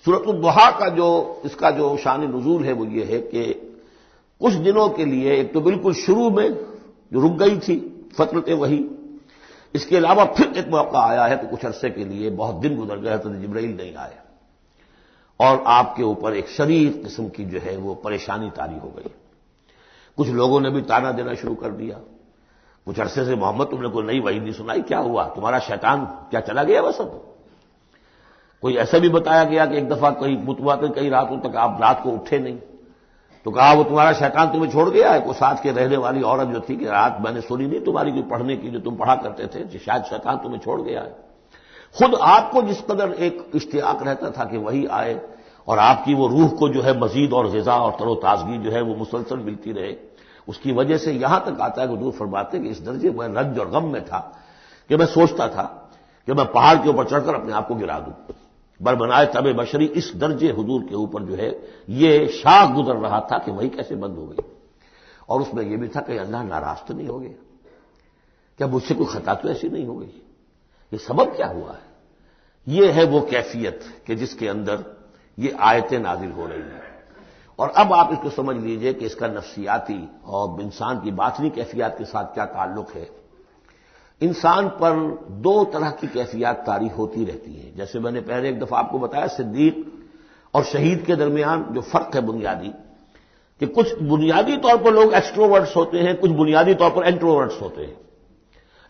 سورۃ الضحیٰ کا اس کا جو شان نزول ہے وہ یہ ہے کہ کچھ دنوں کے لیے ایک تو بالکل شروع میں جو رک گئی تھی فترت وحی، اس کے علاوہ پھر ایک موقع آیا ہے کہ کچھ عرصے کے لیے بہت دن گزر گئے حضرت جبرائیل نہیں آئے اور آپ کے اوپر ایک شدید قسم کی جو ہے وہ پریشانی طاری ہو گئی۔ کچھ لوگوں نے بھی طعنہ دینا شروع کر دیا، کچھ عرصے سے محمد تم نے کوئی نئی وحی نہیں سنائی، کیا ہوا تمہارا شیطان کیا چلا گیا بس؟ اب کوئی ایسا بھی بتایا گیا کہ ایک دفعہ کہیں متواتر کئی راتوں تک آپ رات کو اٹھے نہیں، تو کہا وہ تمہارا شیطان تمہیں چھوڑ گیا ہے۔ کوئی ساتھ کے رہنے والی عورت جو تھی کہ رات میں نے سنی نہیں تمہاری کوئی پڑھنے کی جو تم پڑھا کرتے تھے، شاید شیطان تمہیں چھوڑ گیا ہے۔ خود آپ کو جس قدر ایک اشتیاق رہتا تھا کہ وہی آئے اور آپ کی وہ روح کو جو ہے مزید اور غذا اور تر و تازگی جو ہے وہ مسلسل ملتی رہے، اس کی وجہ سے یہاں تک آتا ہے کہ حضور فرماتے کہ اس درجے میں رنج اور غم میں تھا کہ میں سوچتا تھا کہ میں پہاڑ کے اوپر چڑھ کر اپنے آپ کو گرا دوں۔ بربنائے تب بشری اس درجے حضور کے اوپر جو ہے یہ شاخ گزر رہا تھا کہ وہی کیسے بند ہو گئی، اور اس میں یہ بھی تھا کہ اللہ ناراض تو نہیں ہو گیا، کیا مجھ سے کوئی خطا تو ایسی نہیں ہو گئی، یہ سبب کیا ہوا ہے؟ یہ ہے وہ کیفیت کہ جس کے اندر یہ آیتیں نازل ہو رہی ہیں۔ اور اب آپ اس کو سمجھ لیجئے کہ اس کا نفسیاتی اور انسان کی باطنی کیفیات کے ساتھ کیا تعلق ہے۔ انسان پر دو طرح کی کیفیات طاری ہوتی رہتی ہیں، جیسے میں نے پہلے ایک دفعہ آپ کو بتایا صدیق اور شہید کے درمیان جو فرق ہے بنیادی، کہ کچھ بنیادی طور پر لوگ ایکسٹروورٹس ہوتے ہیں، کچھ بنیادی طور پر انٹروورٹس ہوتے ہیں۔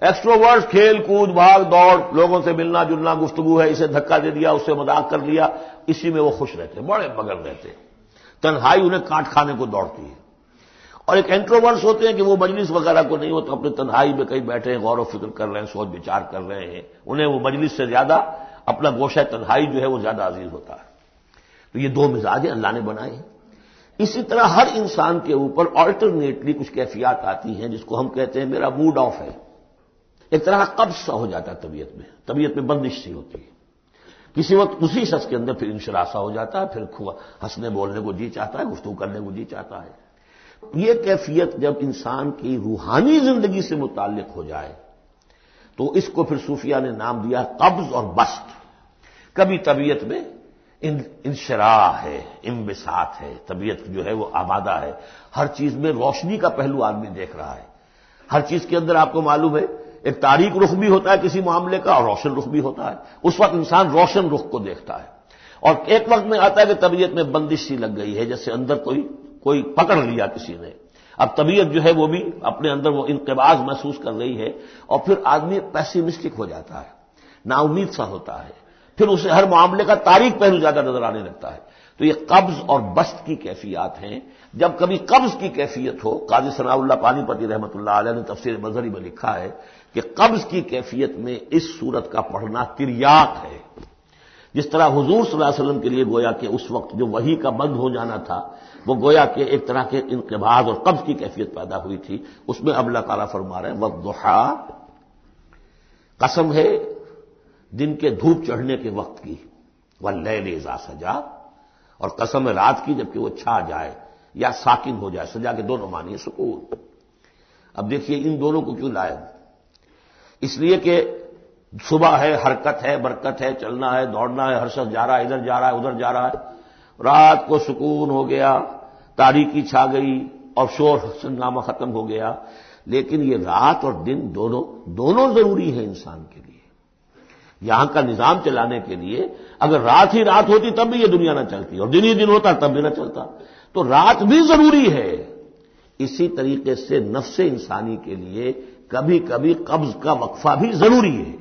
ایکسٹروورٹس کھیل کود بھاگ دوڑ، لوگوں سے ملنا جلنا، گفتگو ہے، اسے دھکا دے دیا اس سے مذاق کر لیا، اسی میں وہ خوش رہتے ہیں، بڑے مگن رہتے ہیں، تنہائی انہیں کاٹ کھانے کو دوڑتی ہے۔ اور ایک انٹروورٹس ہوتے ہیں کہ وہ مجلس وغیرہ کو نہیں ہوتا، اپنے تنہائی میں کہیں بیٹھے ہیں، غور و فکر کر رہے ہیں، سوچ بچار کر رہے ہیں، انہیں وہ مجلس سے زیادہ اپنا گوشہ تنہائی جو ہے وہ زیادہ عزیز ہوتا ہے۔ تو یہ دو مزاج اللہ نے بنائے ہیں۔ اسی طرح ہر انسان کے اوپر آلٹرنیٹلی کچھ کیفیات آتی ہیں جس کو ہم کہتے ہیں میرا موڈ آف ہے، ایک طرح کا قبض سا ہو جاتا ہے طبیعت میں بندش سی ہوتی ہے، کسی وقت اسی شخص کے اندر پھر انشراح سا ہو جاتا ہے، پھر ہنسنے بولنے کو جی چاہتا ہے، گفتگو کرنے کو جی چاہتا ہے۔ یہ کیفیت جب انسان کی روحانی زندگی سے متعلق ہو جائے تو اس کو پھر صوفیہ نے نام دیا قبض اور بسط۔ کبھی طبیعت میں انشراح ہے، انبساط ہے، طبیعت جو ہے وہ آبادہ ہے، ہر چیز میں روشنی کا پہلو آدمی دیکھ رہا ہے، ہر چیز کے اندر آپ کو معلوم ہے ایک تاریک رخ بھی ہوتا ہے کسی معاملے کا اور روشن رخ بھی ہوتا ہے، اس وقت انسان روشن رخ کو دیکھتا ہے۔ اور ایک وقت میں آتا ہے کہ طبیعت میں بندش سی لگ گئی ہے، جیسے اندر کوئی پکڑ لیا کسی نے، اب طبیعت جو ہے وہ بھی اپنے اندر وہ انقباض محسوس کر رہی ہے، اور پھر آدمی پیسیمسٹک ہو جاتا ہے، نا امید سا ہوتا ہے، پھر اسے ہر معاملے کا تاریک پہلو زیادہ نظر آنے لگتا ہے۔ تو یہ قبض اور بسط کی کیفیات ہیں۔ جب کبھی قبض کی کیفیت ہو، قاضی ثناء اللہ پانی پتی رحمۃ اللہ علیہ نے تفسیر مظہری میں لکھا ہے کہ قبض کی کیفیت میں اس سورت کا پڑھنا تریاق ہے، جس طرح حضور صلی اللہ علیہ وسلم کے لیے گویا کہ اس وقت جو وحی کا بند ہو جانا تھا وہ گویا کہ ایک طرح کے انقباض اور قبض کی کیفیت پیدا ہوئی تھی، اس میں اب اللہ تعالیٰ فرما رہے ہیں والضحیٰ، قسم ہے دن کے دھوپ چڑھنے کے وقت کی، واللیل اذا سجا، اور قسم ہے رات کی جبکہ وہ چھا جائے یا ساکن ہو جائے، سجا کے دونوں معنی ہے سکون۔ اب دیکھیے ان دونوں کو کیوں لائے، اس لیے کہ صبح ہے، حرکت ہے، برکت ہے، چلنا ہے، دوڑنا ہے، ہر شخص جا رہا ہے، ادھر جا رہا ہے ادھر جا رہا ہے، رات کو سکون ہو گیا، تاریکی چھا گئی اور شور ہنگامہ ختم ہو گیا۔ لیکن یہ رات اور دن دونوں ضروری ہیں انسان کے لیے، یہاں کا نظام چلانے کے لیے۔ اگر رات ہی رات ہوتی تب بھی یہ دنیا نہ چلتی، اور دن ہی دن ہوتا تب بھی نہ چلتا، تو رات بھی ضروری ہے۔ اسی طریقے سے نفس انسانی کے لیے کبھی کبھی قبض کا وقفہ بھی ضروری ہے۔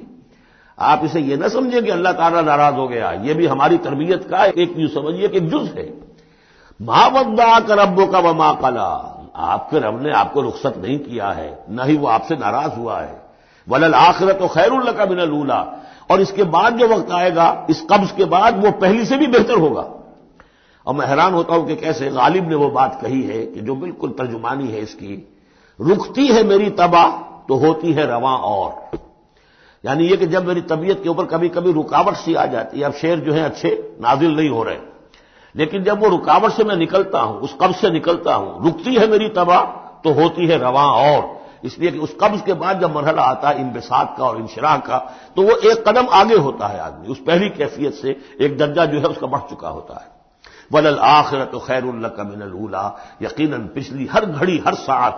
آپ اسے یہ نہ سمجھیں کہ اللہ تعالیٰ ناراض ہو گیا، یہ بھی ہماری تربیت کا ایک یوں سمجھیے کہ جز ہے۔ ما ودعک ربک وما قلی، آپ کے رب نے آپ کو رخصت نہیں کیا ہے، نہ ہی وہ آپ سے ناراض ہوا ہے۔ وللآخرۃ خیر لک من الاولی، اور اس کے بعد جو وقت آئے گا اس قبض کے بعد وہ پہلی سے بھی بہتر ہوگا۔ اور میں حیران ہوتا ہوں کہ کیسے غالب نے وہ بات کہی ہے کہ جو بالکل ترجمانی ہے اس کی، رکتی ہے میری تباہ تو ہوتی ہے رواں اور، یعنی یہ کہ جب میری طبیعت کے اوپر کبھی کبھی رکاوٹ سی آ جاتی ہے، اب شعر جو ہیں اچھے نازل نہیں ہو رہے، لیکن جب وہ رکاوٹ سے میں نکلتا ہوں، اس قبض سے نکلتا ہوں، رکتی ہے میری تباہ تو ہوتی ہے رواں اور، اس لیے کہ اس قبض کے بعد جب مرحلہ آتا ہے انبساط کا اور انشراح کا تو وہ ایک قدم آگے ہوتا ہے آدمی، اس پہلی کیفیت سے ایک درجہ جو ہے اس کا بڑھ چکا ہوتا ہے۔ وَلَلْآخِرَةُ خَيْرٌ لَكَ مِنَ الْأُولَىٰ، یقیناً پچھلی ہر گھڑی، ہر ساعت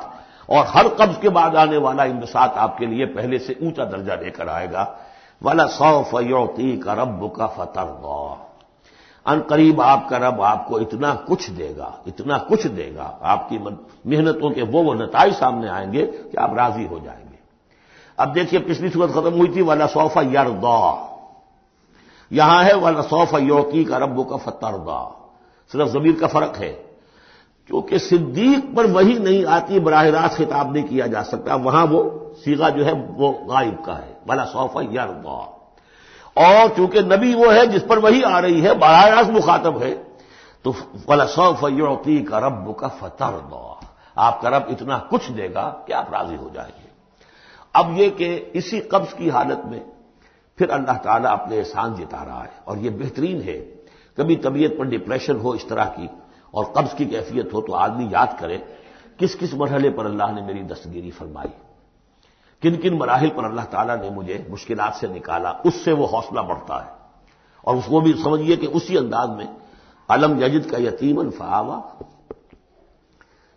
اور ہر قبض کے بعد آنے والا انبساط آپ کے لیے پہلے سے اونچا درجہ لے کر آئے گا۔ وَلَسَوْفَ يُعْطِيكَ رَبُّكَ فَتَرْضَىٰ، ان قریب آپ کا رب آپ کو اتنا کچھ دے گا، اتنا کچھ دے گا، آپ کی محنتوں کے وہ نتائج سامنے آئیں گے کہ آپ راضی ہو جائیں گے۔ اب دیکھیے پچھلی صورت ختم ہوئی تھی وَلَسَوْفَ يَرْضَىٰ، یہاں ہے وَلَسَوْفَ يُعْطِيكَ رَبُّكَ فَتَرْضَىٰ، صرف ضمیر کا فرق ہے، کیونکہ صدیق پر وحی نہیں آتی براہ راست خطاب نہیں کیا جا سکتا، وہاں وہ صیغہ جو ہے وہ غائب کا ہے وَلَسَوْفَ يَرْضَىٰ، اور چونکہ نبی وہ ہے جس پر وحی آ رہی ہے، براہ راست مخاطب ہے، تو وَلَسَوْفَ يُعْطِيكَ رَبُّكَ فَتَرْضَىٰ، آپ کا رب اتنا کچھ دے گا کہ آپ راضی ہو جائیں گے۔ اب یہ کہ اسی قبض کی حالت میں پھر اللہ تعالیٰ اپنے احسان جتا رہا ہے، اور یہ بہترین ہے۔ کبھی طبیعت پر ڈپریشن ہو اس طرح کی اور قبض کی کیفیت ہو تو آدمی یاد کرے کس کس مرحلے پر اللہ نے میری دستگیری فرمائی، کن کن مراحل پر اللہ تعالیٰ نے مجھے مشکلات سے نکالا، اس سے وہ حوصلہ بڑھتا ہے۔ اور اس کو بھی سمجھیے کہ اسی انداز میں الم یجد کا یتیما فآویٰ،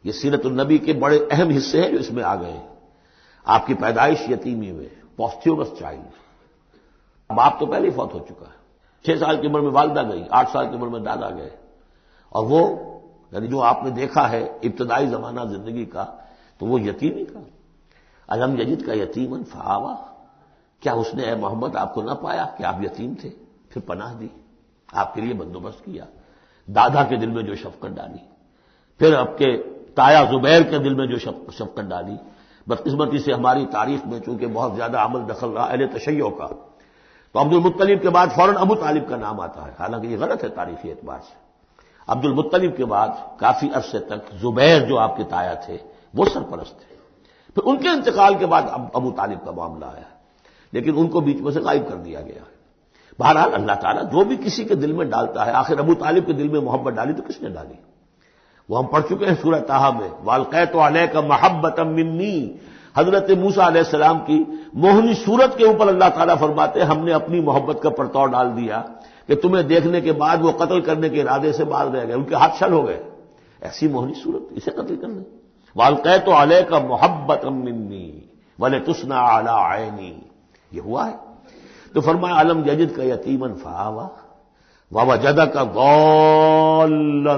یہ سیرت النبی کے بڑے اہم حصے ہیں جو اس میں آ گئے ہیں۔ آپ کی پیدائش یتیمی میں، پوسٹیورس چائلڈ، باپ تو پہلے ہی فوت ہو چکا ہے، 6 سال کی عمر میں والدہ گئی، 8 سال کی عمر میں دادا گئے، اور وہ یعنی جو آپ نے دیکھا ہے ابتدائی زمانہ زندگی کا تو وہ یتیمی کا۔ الم یجد کا یتیما فآویٰ، کیا اس نے اے محمد آپ کو نہ پایا کہ آپ یتیم تھے، پھر پناہ دی، آپ کے لیے بندوبست کیا، دادا کے دل میں جو شفقت ڈالی، پھر آپ کے تایا زبیر کے دل میں جو شفقت ڈالی۔ بدقسمتی سے ہماری تاریخ میں چونکہ بہت زیادہ عمل دخل رہا اہل تشیع کا، تو عبد المطلب کے بعد فوراً ابو طالب کا نام آتا ہے، حالانکہ یہ غلط ہے تاریخی اعتبار سے۔ عبد المطلب کے بعد کافی عرصے تک زبیر جو آپ کے تایا تھے وہ سرپرست تھے، پھر ان کے انتقال کے بعد ابو طالب کا معاملہ آیا، لیکن ان کو بیچ میں سے غائب کر دیا گیا ہے۔ بہرحال اللہ تعالیٰ جو بھی کسی کے دل میں ڈالتا ہے، آخر ابو طالب کے دل میں محبت ڈالی تو کس نے ڈالی؟ وہ ہم پڑھ چکے ہیں سورہ طٰہٰ میں، وَأَلْقَيْتُ عَلَيْكَ مَحَبَّةً مِّنِّي، حضرت موسیٰ علیہ السلام کی موہنی صورت کے اوپر اللہ تعالیٰ فرماتے ہیں ہم نے اپنی محبت کا پرتو ڈال دیا کہ تمہیں دیکھنے کے بعد وہ قتل کرنے کے ارادے سے باز رہ گئے، ان کے ہاتھ چھل ہو گئے، ایسی موہنی صورت، اسے قتل کرنا۔ وَأَلْقَيْتُ عَلَيْكَ مَحَبَّةً مِّنِّي وَلِتُصْنَعَ عَلَىٰ عَيْنِي، یہ ہوا ہے۔ تو فرمایا الم یجد کا یتیما فآویٰ ووجدک ضالا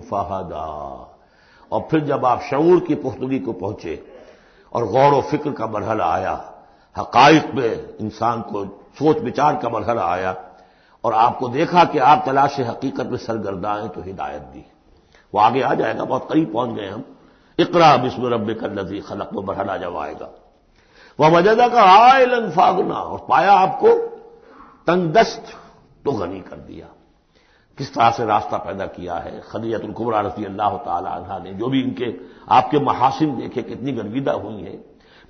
فہدیٰ، اور پھر جب آپ شعور کی پختگی کو پہنچے اور غور و فکر کا مرحلہ آیا، حقائق میں انسان کو سوچ بچار کا مرحلہ آیا، اور آپ کو دیکھا کہ آپ تلاش حقیقت میں سرگرداں ہیں تو ہدایت دی۔ وہ آگے آ جائے گا، بہت قریب پہنچ گئے ہم، اقرأ بسم ربک الذی خلق، وہ مرحلہ جب آئے گا۔ ووجدک عائلا فاغنی، اور پایا آپ کو تنگ دست تو غنی کر دیا۔ کس طرح سے راستہ پیدا کیا ہے خدیجہ الکبریٰ رضی اللہ تعالی عنہا نے، جو بھی ان کے آپ کے محاسن دیکھے کتنی گرویدہ ہوئی ہیں،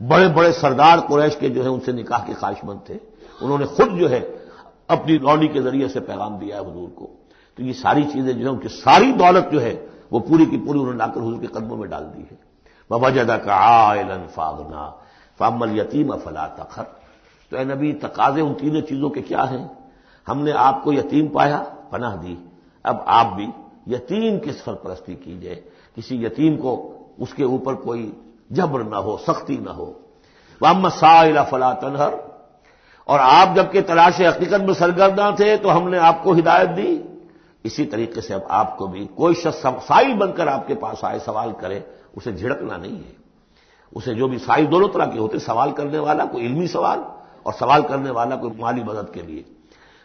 بڑے بڑے سردار قریش کے جو ہے ان سے نکاح کے خواہش مند تھے، انہوں نے خود جو ہے اپنی لونی کے ذریعے سے پیغام دیا ہے حضور کو، تو یہ ساری چیزیں جو ہے ان کی ساری دولت جو ہے وہ پوری کی پوری انہوں نے لا کر حضور کے قدموں میں ڈال دی ہے۔ ووجدک عائلا فاغنی فاما الیتیم فلا تقہر، تو اے نبی تقاضے ان تینوں چیزوں کے کیا ہیں؟ ہم نے آپ کو یتیم پایا، پناہ دی، اب آپ بھی یتیم کی سرپرستی کیجئے، کسی یتیم کو اس کے اوپر کوئی جبر نہ ہو، سختی نہ ہو۔ وَأَمَّا السَّائِلَ فَلَا تَنْهَرْ، اور آپ جبکہ تلاش حقیقت میں سرگرداں تھے تو ہم نے آپ کو ہدایت دی، اسی طریقے سے اب آپ کو بھی کوئی شخص سائل بن کر آپ کے پاس آئے سوال کرے، اسے جھڑکنا نہیں ہے۔ اسے جو بھی سائل دونوں طرح کے ہوتے، سوال کرنے والا کوئی علمی سوال اور سوال کرنے والا کوئی مالی مدد کے لیے۔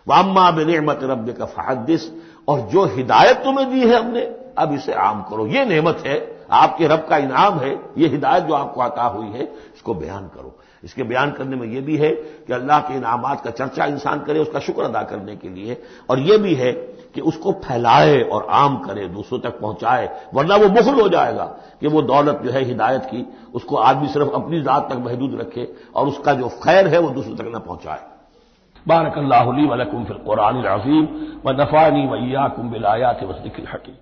وَأَمَّا بِنِعْمَةِ رَبِّكَ فَحَدِّثْ، اور جو ہدایت تمہیں دی ہے ہم نے اب اسے عام کرو، یہ نعمت ہے، آپ کے رب کا انعام ہے، یہ ہدایت جو آپ کو عطا ہوئی ہے اس کو بیان کرو۔ اس کے بیان کرنے میں یہ بھی ہے کہ اللہ کے انعامات کا چرچا انسان کرے اس کا شکر ادا کرنے کے لیے، اور یہ بھی ہے کہ اس کو پھیلائے اور عام کرے، دوسروں تک پہنچائے، ورنہ وہ بخل ہو جائے گا کہ وہ دولت جو ہے ہدایت کی اس کو آدمی صرف اپنی ذات تک محدود رکھے اور اس کا جو خیر ہے وہ دوسروں تک نہ پہنچائے۔ بارک اللہ لی و لکم فی القرآن العظیم ونفعنی وإیاکم بالآیات والذکر الحکیم۔